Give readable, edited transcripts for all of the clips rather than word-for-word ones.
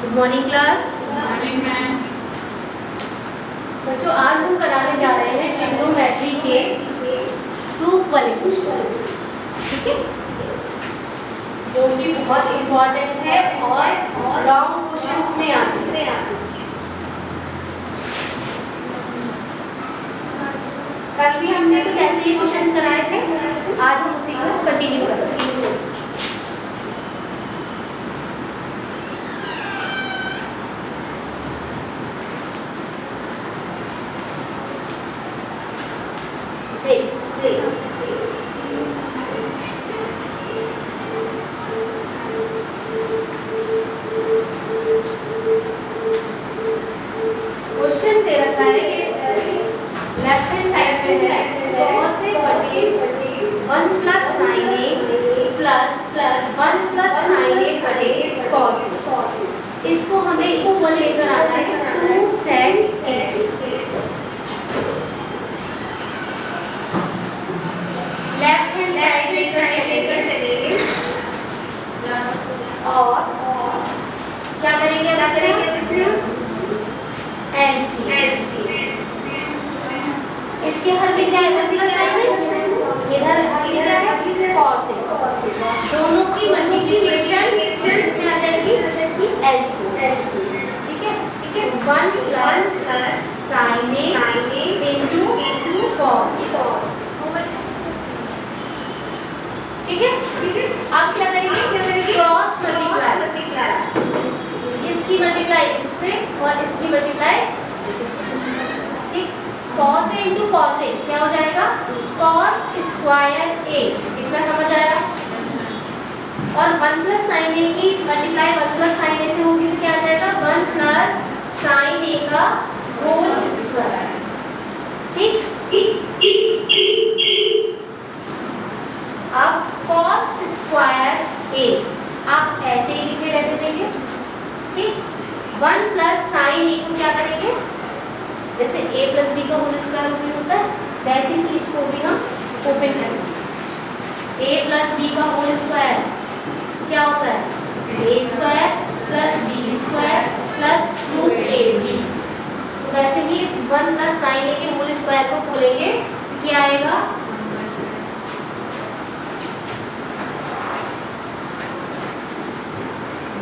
Good morning class. Morning ma'am. बच्चों आज हम कराने जा रहे हैं ट्रिग्नोमेट्री के प्रूफ वाले क्वेश्चंस, ठीक है, जो कि बहुत इम्पोर्टेंट है और लॉन्ग क्वेश्चंस में आते हैं। कल भी हमने कुछ ऐसे ही क्वेश्चंस कराए थे, आज हम उसी को कंटिन्यू करेंगे। क्वेश्चन दे रखा है, ये लेफ्ट हैंड साइड पे है, cos से बटे 1 plus sin a plus 1 plus sin a बटे cos। इसको हमें इक्वल लेकर आना है 2 sec a। Left hand side लेकर चलेंगे और क्या करेंगे, LCM। इसके हर में क्या है, 1 प्लस साइन है, इधर आगे क्या है, cos है। दोनों की मल्टीप्लिकेशन इसमें आ जाएगी LCM, ठीक है। 1 plus sin a into cos, ठीक है। अब क्या करेंगे, क्रॉस मल्टीप्लाई, इसकी मल्टीप्लाई इससे और इसकी मल्टीप्लाई, ठीक। cos a into cos a क्या हो जाएगा, cos स्क्वायर a, इतना समझ आया। और 1 प्लस sin a की मल्टीप्लाई 1 प्लस sin a से होगी तो क्या आ जाएगा, 1 प्लस sin a का होल स्क्वायर, ठीक। अब cos स्क्वायर a आप ऐसे ही लिखे रहते देंगे, ठीक। 1 प्लस sin a को क्या करेंगे, जैसे a प्लस b का होल स्क्वायर ओपन होता है वैसे ही इसको भी हम ओपन करेंगे। a प्लस b का होल स्क्वायर क्या होता है, a square plus b square plus 2ab। तो वैसे ही इस 1 प्लस sin a के होल स्क्वायर को खोलेंगे तो क्या आएगा,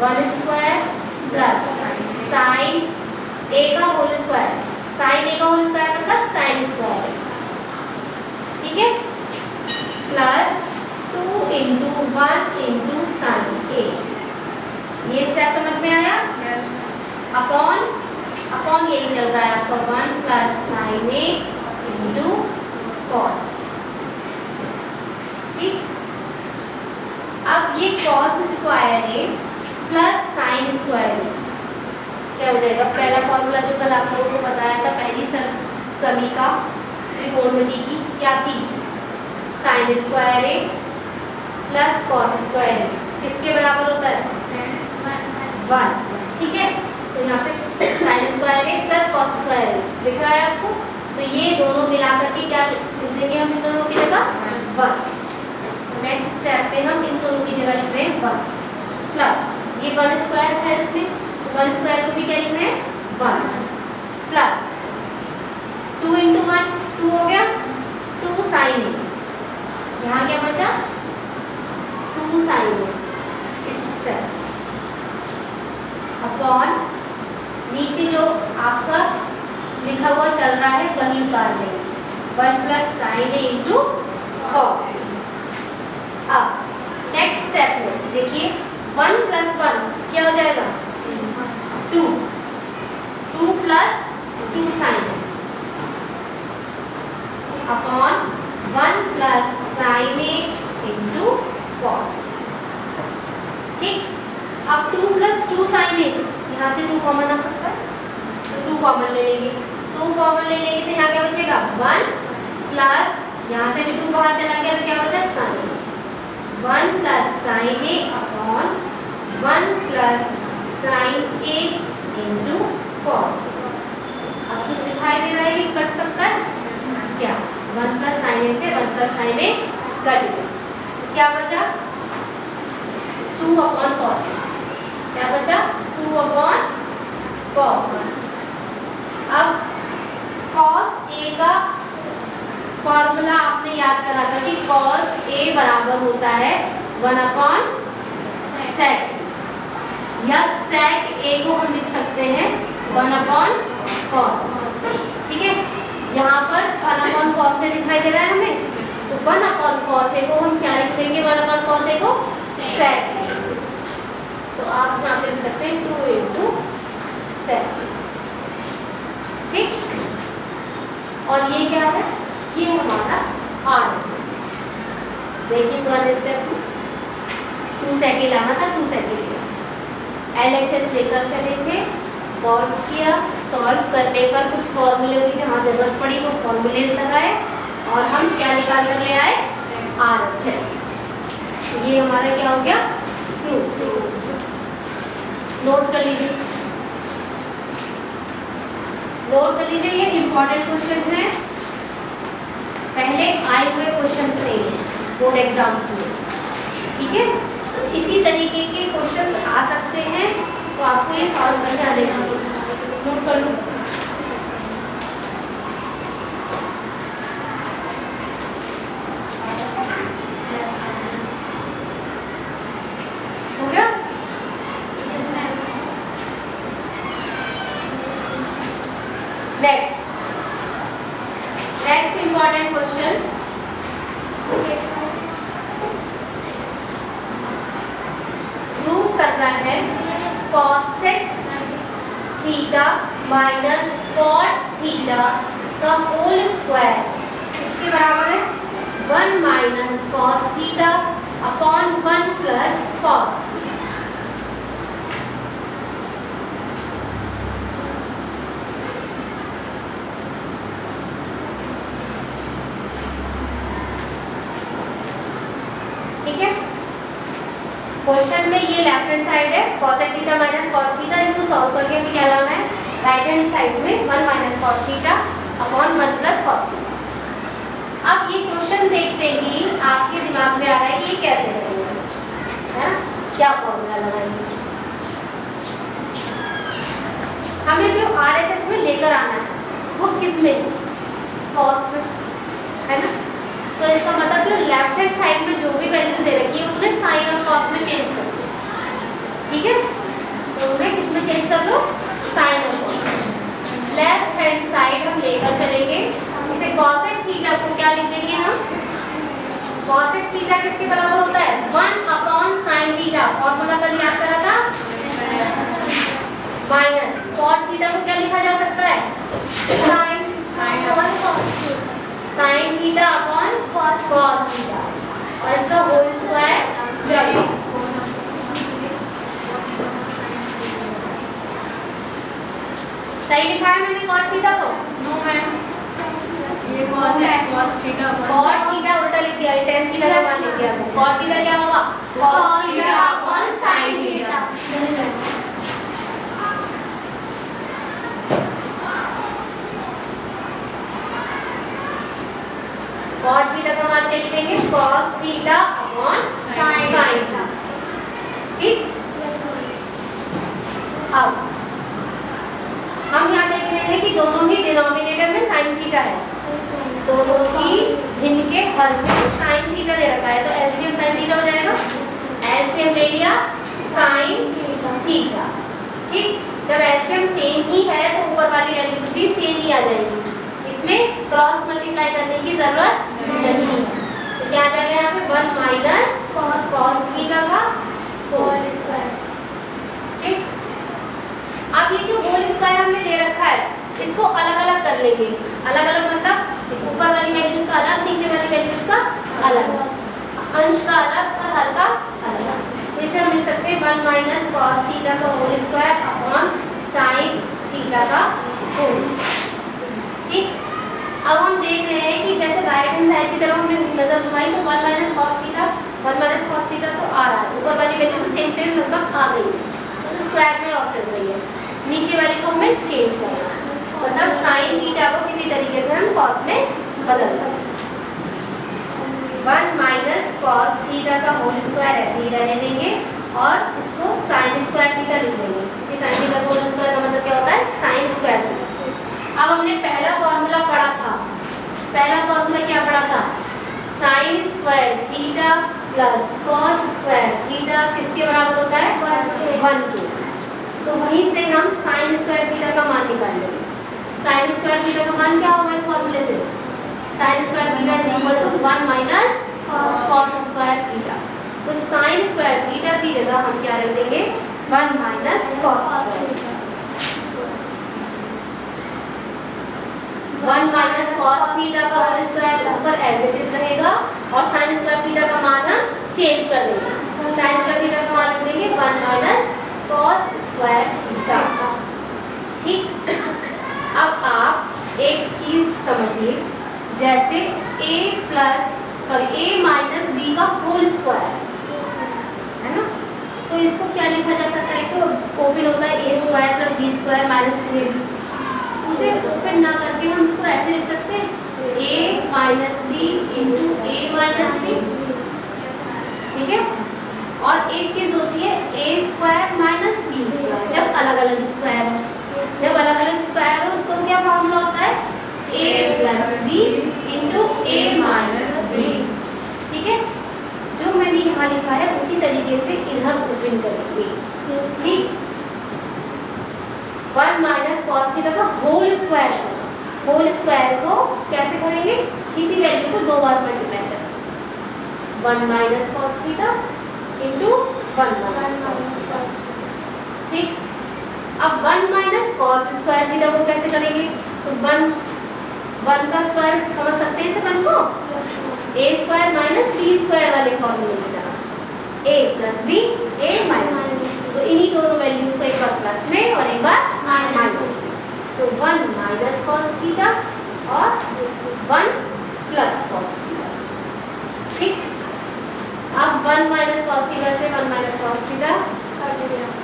1 स्क्वायर प्लस sin a का होल स्क्वायर, sin a का होल स्क्वायर मतलब sin स्क्वायर, ठीक है, plus 2 into 1 into sin a। ये स्टेप समझ में आया। अपॉन यही चल रहा है आपका 1 plus sin a into cos, ठीक। अब ये cos square a plus sin square क्या हो जाएगा, पहला फॉर्मूला जो कल आप लोगों को बताया था पहली समीका त्रिकोणमिति की क्या थी, sin square a plus cos square a किसके बराबर होता है, 1, ठीक है। तो यहाँ पे sin square a plus cos square a दिख रहा है आपको, तो ये दोनों मिलाकर के क्या लिख देंगे हम इन दोनों की जगह 1। नेक्स्ट स्टेप पे हम इन दोनों की जगह लिख रहे हैं 1 प्लस ये 1 स्क्वायर है, इसमें 1 स्क्वायर को भी क्या लिखना है, 1 प्लस 2 इंटू 1 2 हो गया, 2 sin a, यहाँ क्या बचा 2 sin a, इस स्टेप अपॉन नीचे जो आपका लिखा हुआ चल रहा है वही उतार लेंगे, 1 plus sin a into cos। अब नेक्स्ट स्टेप में देखिए 1 प्लस 1 क्या हो जाएगा, 2 plus 2 sin upon 1 plus sin a into cos, ठीक। अब 2 प्लस 2 sin a, यहाँ से 2 कॉमन आ सकता है तो 2 कॉमन ले लेंगे, 2 कॉमन ले लेंगे तो यहाँ क्या बचेगा, 1 प्लस यहाँ से भी 2 बाहर चला गया तो क्या बचा, sin a, 1 plus sin a upon 1 plus sin a into cos। अब कुछ दिखाई दे रहा है कि कट सकता है क्या, 1 प्लस sin a से 1 प्लस sin a कट गया, क्या बचा 2 अपॉन cos, क्या बचा 2 अपॉन बराबर होता है 1/sec या sec a को हम लिख सकते हैं 1/cos। ठीक है, यहाँ पर 1/cos से दिखाई दे रहा है हमें, तो 1/cos a को हम क्या लिख देंगे, 1/cos a को sec। तो आप यहाँ पे लिख सकते हैं 2 × sec। ठीक, और ये क्या है, ये हमारा RHS। देखिए पुराने स्टेप में 2 sec लाना था, 2 sec लिया, LHS लेकर चले थे, सॉल्व किया, सॉल्व करने पर कुछ फॉर्मूले हुई जहाँ जरूरत पड़ी वो फॉर्मूलेज लगाए और हम क्या निकाल कर ले आए, RHS। ये हमारा क्या हो गया, प्रूफ। नोट कर लीजिए, नोट कर लीजिए, ये इंपॉर्टेंट क्वेश्चन है, पहले आए हुए क्वेश्चन से बोर्ड एग्जाम्स में। ठीक है, तो इसी तरीके के क्वेश्चंस आ सकते हैं, तो आपको ये सॉल्व करने आने चाहिए। नोट कर लो। हो गया? नेक्स्ट इंपॉर्टेंट क्वेश्चन, प्रूव करना है cosec theta minus cot theta का होल स्क्वायर इसके बराबर है 1 - cos थीटा अपॉन 1 + cos। ठीक है, क्वेश्चन में ये लेफ्ट हैंड साइड है cosec theta minus cot theta, इसको सॉल्व करके हमें क्या लाना है, राइट हैंड साइड में 1 - cos theta upon 1 + cos theta. अब ये क्वेश्चन देखते ही आपके दिमाग में आ रहा है कि ये कैसे करेंगे, है ना, क्या फॉर्मूला लगाएंगे। हमें जो RHS में लेकर आना है वो किस में, cos में, है ना। तो इसका मतलब जो लेफ्ट हैंड साइड में जो भी वैल्यू दे रखी है उन्हें साइन और कॉस में चेंज कर दो। ठीक है, तो उन्हें किस में चेंज कर लो, साइन और कॉस। लेफ्ट हैंड साइड हम लेकर चलेंगे, इसे cosec थीटा को क्या लिख देंगे हम, cosec थीटा किसके बराबर होता है, 1/sin थीटा, फॉर्मूला कल याद करा था, माइनस cot थीटा को क्या लिखा जा सकता है, sin theta upon cos theta, और इसका होल स्क्वायर जब सही लिखा है मैंने cot थीटा को, नो मैम, ये cos है, cos थीटा cot थीटा उल्टा लिख दिया, tan थीटा का मान लिख दिया, cot थीटा क्या होगा, cos theta upon sin theta. cot theta का मान क्या लिखेंगे, cos theta upon sin theta. ठीक, अब हम यहाँ देख रहे हैं कि दोनों ही डिनोमिनेटर में sin थीटा है, दोनों ही भिन्न के हल में sin थीटा दे रखा है, तो एलसीएम sin थीटा हो जाएगा, एलसीएम ले लिया sin थीटा। ठीक, जब एलसीएम सेम ही है तो ऊपर वाली वैल्यूज भी सेम ही आ जाएगी, इसमें क्रॉस मल्टीप्लाई करने की जरूरत नहीं है। तो क्या आ जाएगा यहाँ पे 1 - cos थीटा का होल स्क्वायर। ठीक, अब ये जो होल स्क्वायर हमने दे रखा है इसको अलग अलग कर लेंगे, अलग अलग मतलब ऊपर वाली वैल्यूज का अलग, नीचे वाली वैल्यूज का अलग, अंश का अलग और हर का अलग। इसे हम लिख सकते हैं 1 - cos थीटा का whole square upon sin theta का होल स्क्वायर। ठीक, अब हम देख रहे हैं कि जैसे राइट हैंड साइड की तरफ हमने नजर घुमाई तो 1 - cos थीटा 1 - cos थीटा तो आ रहा है, ऊपर वाली वैल्यू तो सेम लगभग आ गई है, तो स्क्वायर में और चल रही है, नीचे वाली को हमें चेंज करना है, मतलब sin थीटा को किसी तरीके से हम cos में बदल सकते हैं। 1 - cos थीटा का होल स्क्वायर ऐसे ही रहने देंगे और इसको sin स्क्वायर थीटा लिख देंगे, क्योंकि sin थीटा का होल स्क्वायर का मतलब क्या होता है, sin स्क्वायर थीटा। अब हमने पहला फॉर्मूला पढ़ा था, पहला फॉर्मूला क्या पढ़ा था, sin स्क्वायर थीटा 1 के, तो वहीं से हम साइन स्क्वायर थीटा का मान निकाल लेंगे। साइन स्क्वायर थीटा का मान क्या होगा इस फॉर्मूले से? Sine square theta is equal to 1 minus cos square theta. तो साइन स्क्वायर थीटा की जगह हम क्या रख देंगे? 1 minus cos theta. 1 minus cos theta का होल स्क्वायर ऊपर एज इट इज रहेगा और साइन स्क्वायर थीटा का मान हम चेंज कर देंगे। साइन स्क्वायर थीटा का मान लिख देंगे 1 माइनस कॉस स्क्वायर थीटा। ठीक, अब आप एक चीज समझिए, जैसे a माइनस बी का होल स्क्वायर है ना, तो इसको क्या लिखा जा सकता है? तो ओपन होता है a square plus B square minus 2ab। उसे ओपन ना करके हम इसको ऐसे लिख सकते हैं a minus B into a minus B. ठीक है, और एक चीज होती है a square minus B square, जब अलग अलग स्क्वायर हो। जब अलग अलग स्क्वायर हो तो क्या फॉर्मूला होता है? a plus B into a minus B. ठीक है, जो मैंने यहाँ लिखा है उसी तरीके से इधर ओपन करेंगे। ठीक, 1 माइनस कॉस थीटा का होल स्क्वायर को कैसे करेंगे? इसी वैल्यू को 2 बार मल्टीप्लाई करेंगे। 1 minus cos theta into 1 minus cos theta. ठीक, अब 1 माइनस कॉस स्क्वायर थीटा को कैसे करेंगे? तो 1 का स्क्वायर समझ सकते हैं इसे 1 को? a square minus b square वाले फॉर्मूले की तरह, a plus b a minus b। तो इन्हीं दोनों वैल्यूज को एक बार प्लस में और एक बार माइनस में। तो 1 माइनस कॉस थीटा और 1 प्लस कॉस थीटा। ठीक, अब 1 माइनस कॉस थीटा से 1 माइनस कॉस थीटा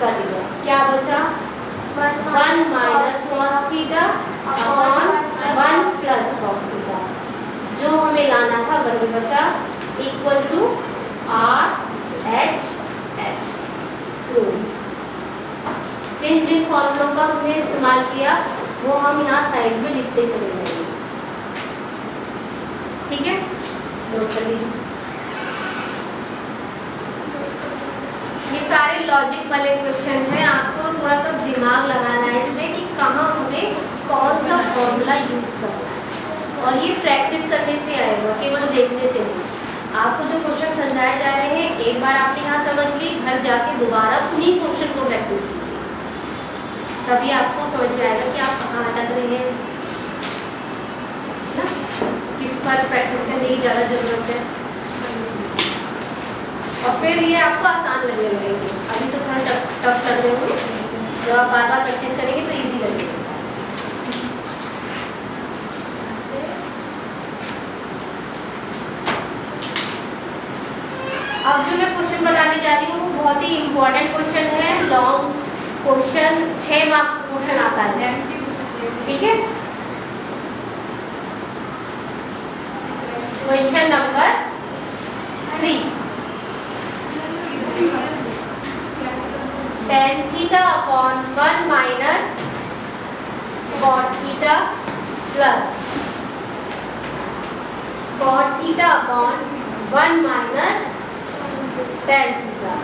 कर दिया, क्या बचा? 1 minus cos theta upon 1 plus cos theta. जो हमें लाना था वही बचा, इक्वल टू RHS। जिन जिन फॉर्मूलों का हमने इस्तेमाल किया वो हम यहाँ साइड में लिखते चले जाएंगे। ठीक है, नोट कर लीजिए। ये सारे लॉजिक वाले क्वेश्चन हैं, आपको थोड़ा सा दिमाग लगाना है इसमें कि कहाँ हमें कौन सा फॉर्मूला यूज करना है, और ये प्रैक्टिस करने से आएगा, केवल देखने से नहीं। आपको जो क्वेश्चन समझाए जा रहे हैं एक बार आपने यहाँ समझ ली, घर जाके दोबारा उन्हीं क्वेश्चन को प्रैक्टिस कीजिए, तभी आपको समझ में आएगा कि आप कहाँ अटक रहे हैं ना, किस पर प्रैक्टिस करने की ज़्यादा ज़रूरत है, और फिर ये आपको आसान लगने लगेंगे। अभी तो थोड़ा टफ लग रहे होंगे, जब आप बार बार प्रैक्टिस करेंगे तो ईजी लगेगा। अब जो मैं क्वेश्चन बताने जा रही हूँ वो बहुत ही इम्पोर्टेंट क्वेश्चन है, लॉन्ग क्वेश्चन, 6 मार्क्स क्वेश्चन आता है। ठीक है, question number 3, tan theta upon 1 minus cot theta plus cot theta upon 1 minus tan theta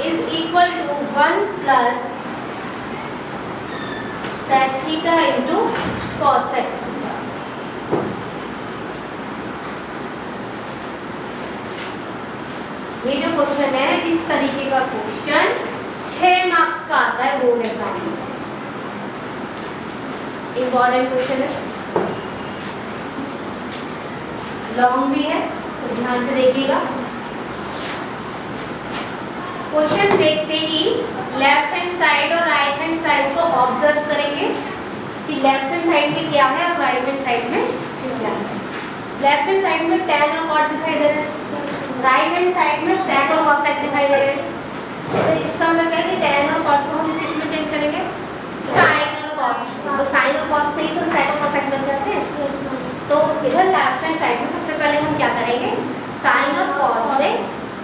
is equal to 1 plus sec theta into cosec theta. ये जो क्वेश्चन है इस तरीके का क्वेश्चन 6 मार्क्स का आता है बोर्ड एग्जाम में, इम्पोर्टेंट क्वेश्चन है, लॉन्ग भी है, तो ध्यान से देखिएगा। क्वेश्चन देखते ही लेफ्ट हैंड साइड और राइट हैंड साइड को ऑब्जर्व करेंगे कि लेफ्ट हैंड साइड में क्या है और राइट हैंड साइड में क्या है। लेफ्ट हैंड साइड में tan और cot दिखाई दे रहे हैं, राइट हैंड साइड में sec और cosec दिखाई दे रहे हैं। तो इसका मतलब क्या है कि tan और cot को हम किस में चेंज करेंगे? sin और cos। तो sin और cos से ही तो sec और cosec बन जाते हैं। तो इधर लेफ्ट हैंड साइड में सबसे पहले हम क्या करेंगे? sin और cos में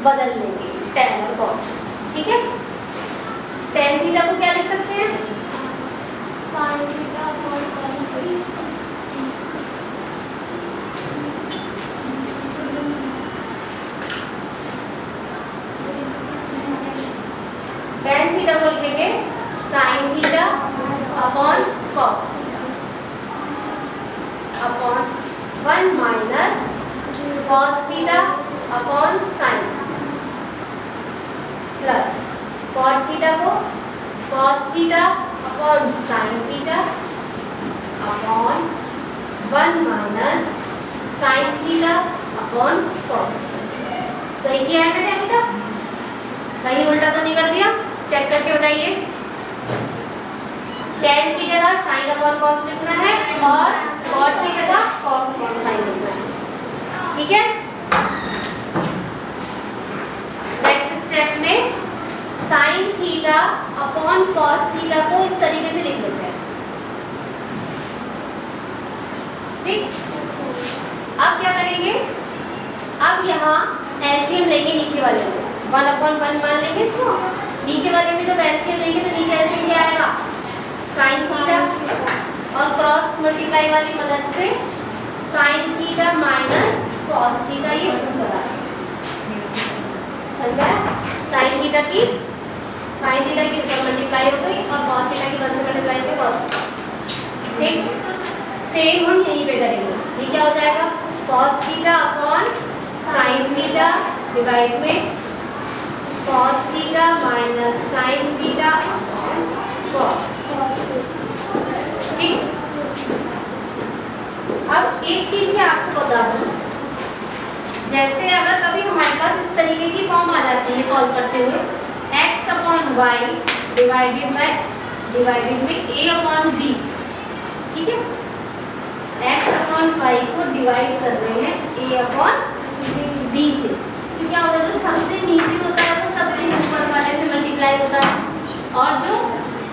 बदल लेंगे tan और cot। ठीक है, tan थीटा को क्या लिख सकते हैं? sin theta upon cos theta. tan theta sine theta upon cos theta upon 1 minus cos theta upon sine plus cot theta को cos theta upon sine theta upon 1 minus sine theta upon cos theta. सही किया है मैंने अभी तक? कहीं उल्टा तो नहीं कर दिया? चेक करके बताइए। tan की जगह sin अपॉन cos लिखना है और cot की जगह cos अपॉन sin लिखना है। ठीक है? नेक्स्ट स्टेप में sin theta upon cos theta को इस तरीके से लिख लेते हैं। ठीक? अब क्या करेंगे? अब यहाँ एलसीएम लेंगे नीचे वाले में 1 अपॉन 1 मान लेंगे इसको। नीचे वाले में जब एलसीएम लेंगे तो नीचे एलसीएम क्या आएगा? साइन थीटा और क्रॉस मल्टीप्लाई वाली मदद से sign theta minus cos theta ये ऊपर आ गया। साइन थीटा की ऊपर मल्टीप्लाई हो गई और कॉस थीटा की 1 से मल्टीप्लाई हो कॉस। ठीक, सेम हम यहीं पे करेंगे। ये क्या हो जाएगा? Cos theta upon sine theta divide में cos theta minus sin theta upon cos। ठीक, अब एक चीज मैं आपको बता दूं, जैसे अगर कभी हमारे पास इस तरीके की फॉर्म आ जाती है सॉल्व करते हुए x अपॉन वाई डिवाइडेड में a अपॉन b। ठीक है, x अपॉन वाई को डिवाइड कर रहे हैं a अपॉन b से। तो क्या होता है? जो सबसे नीचे होता है वो सबसे ऊपर वाले से मल्टीप्लाई होता है और जो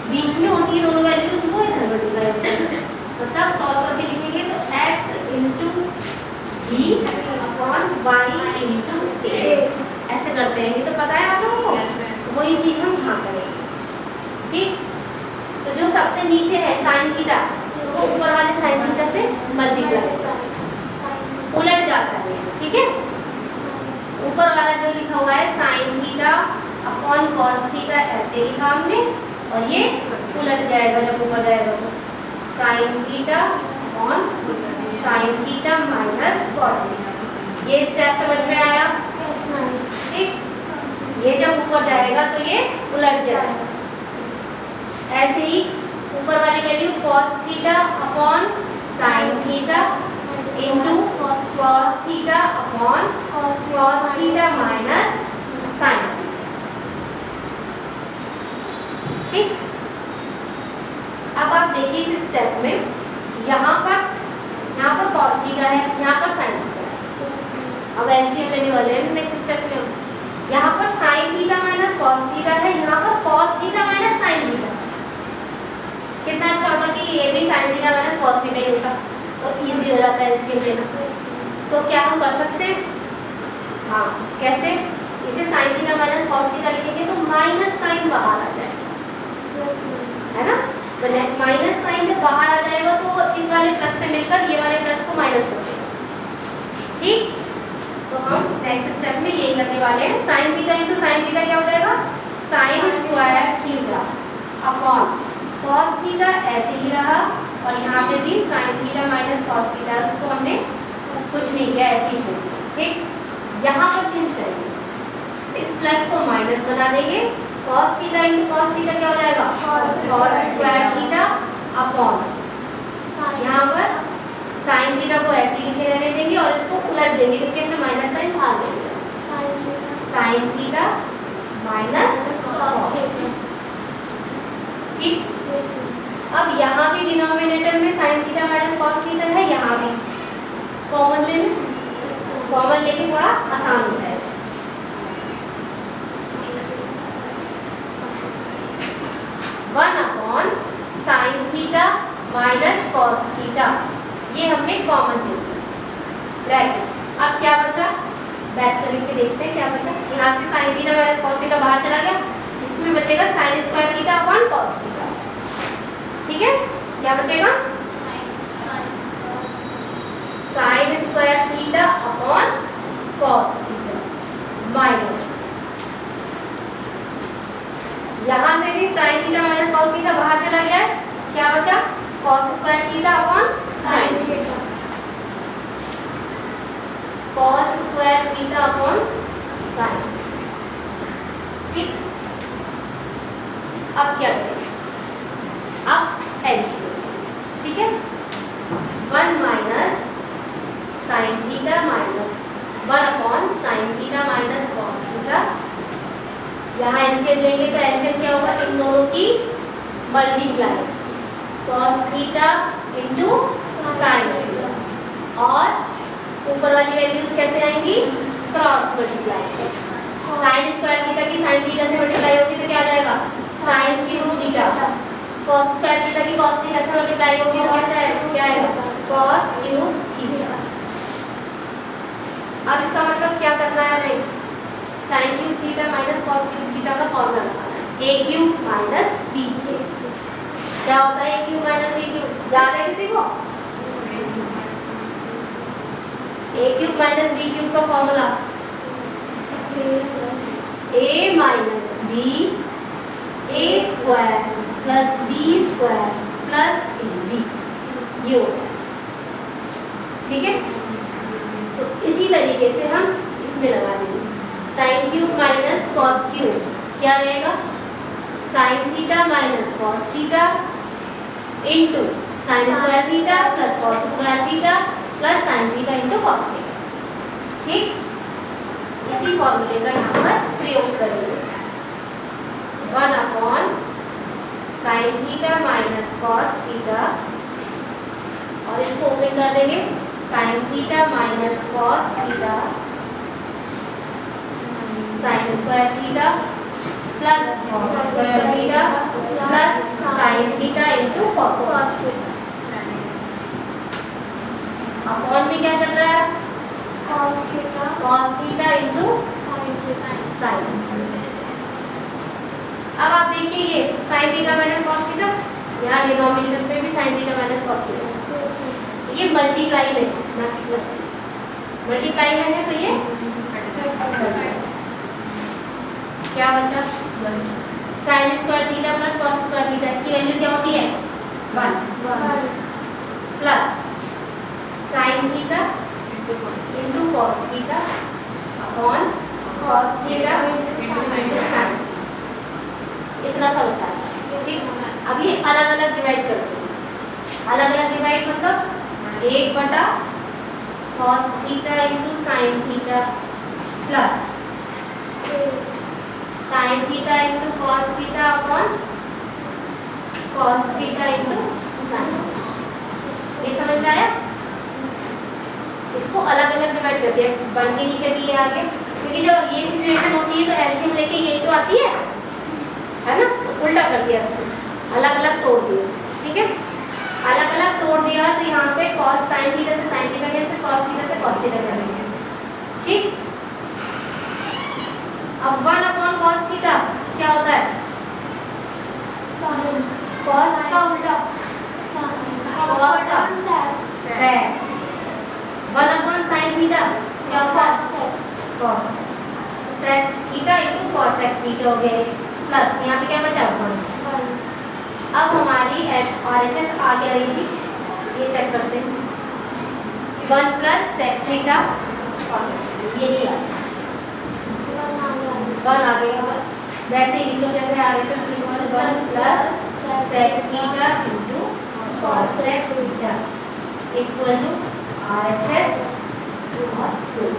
बीच में होती है दोनों वैल्यूज वो इधर मल्टीप्लाई होता है। मतलब सॉल्व करके लिखेंगे तो x into B upon Y into A ऐसे करते हैं। ये तो पता है आप लोगों को, वही चीज हम यहाँ करेंगे। ठीक, तो जो सबसे नीचे है साइन थीटा वो ऊपर वाले साइन थीटा से मल्टीप्लाई होता है, उलट जाता है। ठीक है, ऊपर वाला जो लिखा हुआ है sign theta upon cos theta ऐसे लिखा हमने और ये उलट जाएगा जब ऊपर जाएगा तो sign theta upon sine theta minus cos theta. ये स्टेप समझ में आया? ठीक, ये जब ऊपर जाएगा तो ये उलट जाएगा। ऐसे ही ऊपर वाली value cos theta upon sine theta into cos theta upon cos theta minus sine. ठीक, अब आप देखिए इस स्टेप में यहाँ पर कॉस थीटा है, यहाँ पर साइन थीटा है। अब एलसीएम लेने वाले हैं नेक्स्ट स्टेप में। यहाँ पर sine theta minus cos theta है, यहाँ पर cos theta minus sine theta. कितना अच्छा होगा कि ये भी sine theta minus cos theta ही होता तो इजी हो जाता है एलसीएम लेना। तो क्या हम कर सकते हैं? हाँ, कैसे? इसे sign theta minus cos theta लिखेंगे तो माइनस साइन बाहर आ जाएगा, है ना? तो माइनस साइन जब बाहर आ जाएगा तो इस वाले प्लस से मिलकर ये वाले प्लस को माइनस कर देगा। ठीक, तो हम नेक्स्ट स्टेप में यही करने वाले हैं। Sign theta into sine theta क्या हो जाएगा? Sign square theta upon cos theta ऐसे ही रहा और यहाँ पे भी sine theta minus cos theta, उसको हमने कुछ नहीं किया, ऐसे ही छोड़ दिया। ठीक, यहाँ पर चेंज करेंगे, इस प्लस को माइनस बना देंगे। Cos theta into cos theta क्या हो जाएगा? कॉस स्क्वायर थीटा अपॉन यहाँ पर साइन थीटा को ऐसे ही लिखे रहने देंगे और इसको उलट देंगे क्योंकि हमने माइनस साइन भाग देंगे। Sign theta minus cos theta. ठीक, अब यहाँ भी डिनोमिनेटर में sign theta minus cos theta है, यहाँ भी कॉमन लेके थोड़ा आसान हो जाएगा। One upon sine theta minus cos theta, ये हमने कॉमन ले लिया। अब क्या बचा? बैक करके देखते हैं क्या बचा। यहाँ से sign theta minus cos theta बाहर चला गया, इसमें बचेगा sign square theta upon cos theta. ठीक है, क्या बचेगा? Sign square theta upon cos theta minus यहाँ से देंगे sign theta minus cos theta बाहर चला गया है, क्या बचा cos square theta upon sine theta, cos square theta upon sign. ठीक, अब क्या करें, अब एलसीएम, ठीक है, 1 minus sine theta minus 1 upon sine theta minus cos theta. यहाँ एलसीएम लेंगे तो एलसीएम क्या होगा, इन दोनों की multiply, cos theta into sine theta, और ऊपर वाली वैल्यूज कैसे आएंगी, क्रॉस मल्टीप्लाई से। साइन स्क्वायर थीटा की साइन थीटा से मल्टीप्लाई होगी तो क्या आ जाएगा sign cube theta, cos square theta की कॉस थीटा से मल्टीप्लाई होगी तो कैसे आएगा, क्या आएगा कॉस क्यूब थीटा। अब इसका मतलब क्या करना है हमें, sine cube theta minus cos cube theta का फॉर्मूला लगाना है, A cube minus B cube. क्या होता है A cube minus B cube, याद है किसी को, A cube minus B cube का formula A minus B A square plus B square plus A B, ये होता है। ठीक है, तो इसी तरीके से हम इसमें लगा देंगे sine cube minus cos cube, क्या रहेगा sign theta minus cos theta into sine square theta plus cos square theta plus sign theta into cos theta. ठीक, इसी फॉर्मूले का यहाँ पर प्रयोग करेंगे, 1 upon sine theta minus cos theta, और इसको ओपन कर देंगे sign theta minus cos theta sine square theta plus cos square theta plus sign theta into cos theta. Upon में क्या चल रहा है, कॉस थीटा इंटू साइन। अब आप देखिए ये sign theta minus cos theta, यहाँ डिनोमिनेटर पे भी sine theta minus cos theta, ये मल्टीप्लाई में ना कि प्लस में, मल्टीप्लाई में है तो ये क्या बचा sign square theta plus cos square theta, इसकी वैल्यू क्या होती है 1 plus sign theta into cos theta upon cos theta into sine, इतना सा बचा है। ठीक, अब ये अलग अलग डिवाइड करते हैं, अलग अलग डिवाइड मतलब 1 बटा cos theta into sine theta plus sign theta into cos theta upon cos theta into sine. ये समझ में आया, इसको अलग अलग डिवाइड कर दिया, 1 के नीचे भी ये आगे, क्योंकि जब ये सिचुएशन होती है तो एलसीएम लेके यही तो आती है ना, तो उल्टा कर दिया इसमें, अलग अलग तोड़ दिया। ठीक है, अलग अलग तोड़ दिया तो यहाँ पे cos sin थीटा से sin थीटा कैसे, cos थीटा से cos थीटा करेंगे। ठीक, अब 1 अपॉन cos थीटा क्या होता है, sin cos का उल्टा cos का sec, 1 अपॉन sin थीटा क्या होता है cos sec theta into cos sec theta हो गया, प्लस यहाँ पे क्या बचा 1। अब हमारी RHS आ गया रही थी, ये चेक करते हैं, 1 प्लस सेक थीटा cos यही आ गया, 1 आ गया। वैसे ही तो जैसे RHS लिखो 1 plus sec theta into cos sec theta equal to RHS और 2।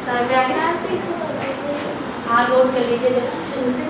समझ में आ गया, हाँ नोट कर लीजिए शुरू से।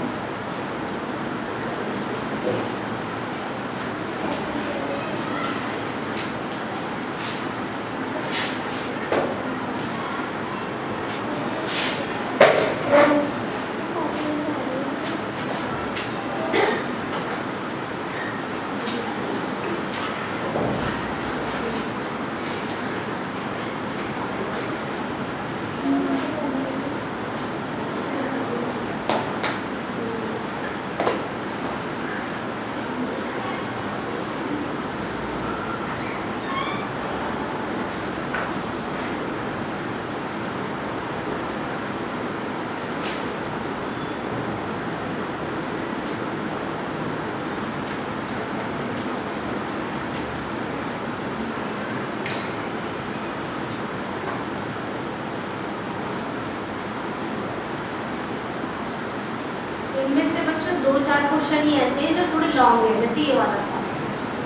इनमें से बच्चों 2-4 क्वेश्चन ही ऐसे हैं जो थोड़े लॉन्ग है, जैसे ये वाला था,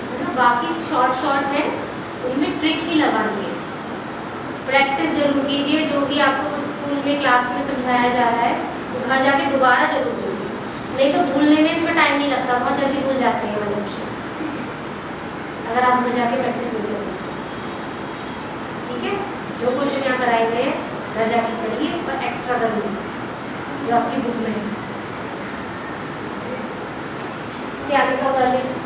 है ना। बाकी शॉर्ट है, उनमें ट्रिक ही लगानी है। प्रैक्टिस जरूर कीजिए, जो भी आपको स्कूल में क्लास में समझाया जा रहा है वो घर जाके दोबारा जरूर कीजिए, नहीं तो भूलने में इसमें टाइम नहीं लगता, बहुत जल्दी भूल जाते हैं वाले क्वेश्चन, अगर आप घर जाके प्रैक्टिस नहीं करेंगे। ठीक है, जो क्वेश्चन यहाँ कराए गए हैं घर जाके करिए और एक्स्ट्रा करिए जो आपकी बुक में है। इसके आगे का कर लीजिए।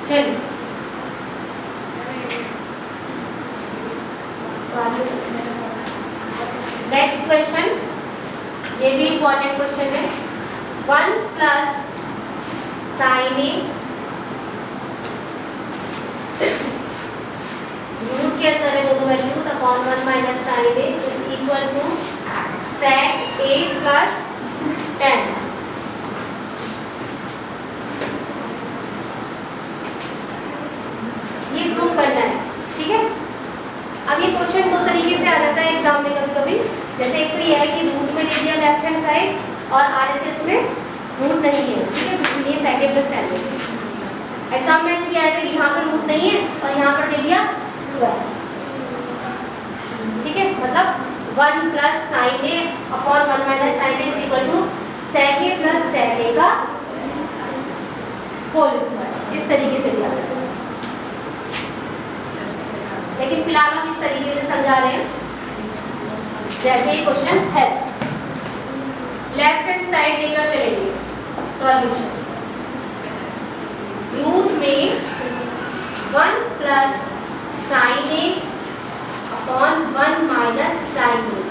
चलिए नेक्स्ट क्वेश्चन, ये भी इम्पोर्टेंट क्वेश्चन है। 1 प्लस साइन ए, रूट के अंदर है दोनों values, upon 1 minus sine A is equal to sec A plus 10। ये प्रूव करना है, ठीक है। अब ये क्वेश्चन दो तरीके से आ जाता है एग्जाम में कभी कभी, जैसे एक तो ये है कि रूट में दे दिया लेफ्ट हैंड साइड और आरएचएस में रूट नहीं है, ठीक है, बिल्कुल ये सेकंड प्लस स्टैंडर्ड। एग्जाम में ऐसे भी आया था कि यहाँ पे रूट नहीं है और यहाँ पर दे दिया स्क्वायर, ठीक है, मतलब 1 plus sine A upon 1 minus sine A is equal to sec A plus tan A का होल स्क्वायर, इस तरीके से दिया जाता है। लेकिन फिलहाल हम इस तरीके से समझा रहे हैं, जैसे ये क्वेश्चन है, लेफ्ट हैंड साइड लेकर चलेंगे सॉल्यूशन। रूट में 1 plus sine A upon 1 minus sine ए,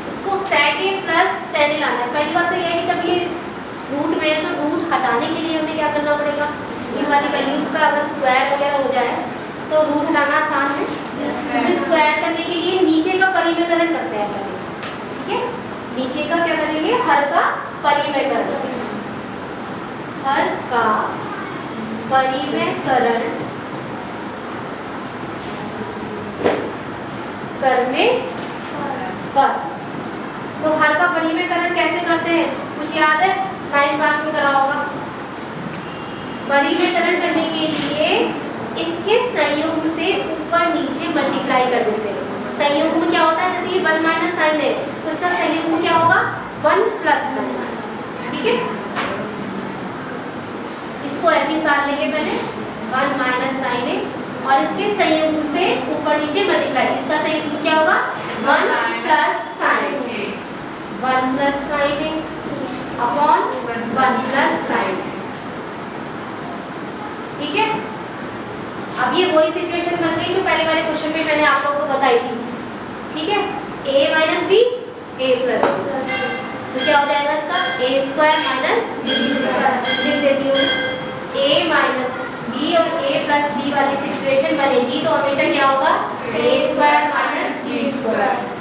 इसको सेक ए प्लस टेन ए लाना है। पहली बात तो यह है कि जब ये रूट में है तो रूट हटाने के लिए हमें क्या करना पड़ेगा, ये वाली वैल्यूज का अगर स्क्वायर वगैरह हो जाए तो रूट हटाना आसान है। फिर स्क्वायर करने के लिए नीचे का परिमेयकरण करते हैं पहले, ठीक है, नीचे का क्या करेंगे, हर का परिमेयकरण, हर का परिमेयकरण करने पर, तो हर का परिमेयकरण कैसे करते हैं, कुछ याद है, 9th क्लास में करा होगा। परिमेयकरण करने के लिए इसके संयोग से ऊपर नीचे मल्टीप्लाई कर देते हैं। संयोग में क्या होता है, जैसे ये 1 माइनस साइन है तो इसका संयोग में क्या होगा 1 प्लस साइन, ठीक है, इसको ऐसे उतार लेंगे पहले 1 माइनस साइन है और इसके संयोग से ऊपर नीचे मल्टीप्लाई, इसका संयोग क्या होगा 1 प्लस साइन है, 1 प्लस साइन है अपॉन 1 प्लस साइन, ठीक है। अब ये वही सिचुएशन बन गई जो पहले वाले क्वेश्चन में मैंने आप लोगों को बताई थी, ठीक है, a minus B A plus तो क्या हो जाएगा इसका a square minus B square, लिख देती हूँ a माइनस बी और a प्लस बी वाली सिचुएशन बनेगी तो हमेशा क्या होगा a square minus B square.